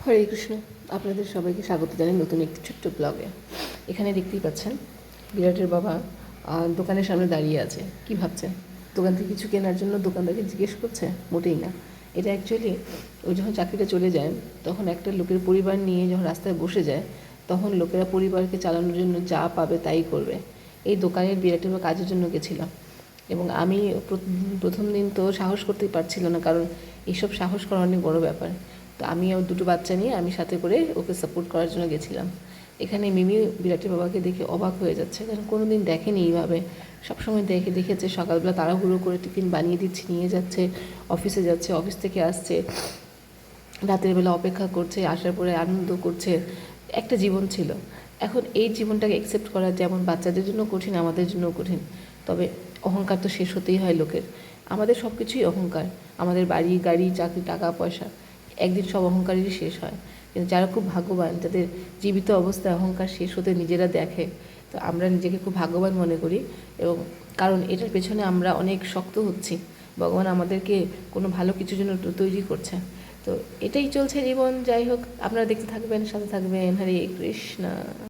হরে কৃষ্ণ। আপনাদের সবাইকে স্বাগত জানাই নতুন একটি ছোট্ট ব্লগে। এখানে দেখতেই পাচ্ছেন বিরাটের বাবা দোকানের সামনে দাঁড়িয়ে আছে। কি ভাবছে? দোকান থেকে কিছু কেনার জন্য দোকানদারকে জিজ্ঞেস করছে? মোটেই না। এটা অ্যাকচুয়ালি ওই যখন চাকরিটা চলে যায় তখন একটা লোকের পরিবার নিয়ে যখন রাস্তায় বসে যায় তখন লোকেরা পরিবারকে চালানোর জন্য যা পাবে তাই করবে। এই দোকানের বিরাটের বাবা কাজের জন্য গেছিলাম এবং আমি প্রথম দিন তো সাহস করতেই পারছিল না, কারণ এইসব সাহস করা অনেক বড় ব্যাপার। তো আমিও দুটো বাচ্চা নিয়ে আমি সাথে করে ওকে সাপোর্ট করার জন্য গেছিলাম। এখানে মিমি বিরাটের বাবাকে দেখে অবাক হয়ে যাচ্ছে, কারণ কোনো দিন দেখেনি এইভাবে। সবসময় দেখেছে সকালবেলা তাড়াহুড়ো করে টিফিন বানিয়ে দিচ্ছে, নিয়ে যাচ্ছে, অফিসে যাচ্ছে, অফিস থেকে আসছে, রাতের বেলা অপেক্ষা করছে, আসার পরে আনন্দ করছে। একটা জীবন ছিল। এখন এই জীবনটাকে অ্যাকসেপ্ট করা যেমন বাচ্চাদের জন্য কঠিন, আমাদের জন্য কঠিন। তবে অহংকার তো শেষ হতেই হয় লোকের। আমাদের সব কিছুই অহংকার, আমাদের বাড়ি গাড়ি চাকরি টাকা পয়সা, একদিন সব অহংকারেরই শেষ হয়। কিন্তু যারা খুব ভাগ্যবান, যাদের জীবিত অবস্থায় অহংকার শেষ হতে নিজেরা দেখে, তো আমরা নিজেকে খুব ভাগ্যবান মনে করি। এবং কারণ এটার পেছনে আমরা অনেক শক্ত হচ্ছি, ভগবান আমাদেরকে কোনো ভালো কিছুর জন্য তৈরি করছে। তো এটাই চলছে জীবন। যাই হোক, আপনারা দেখতে থাকবেন, সাথে থাকবেন। হরে কৃষ্ণ।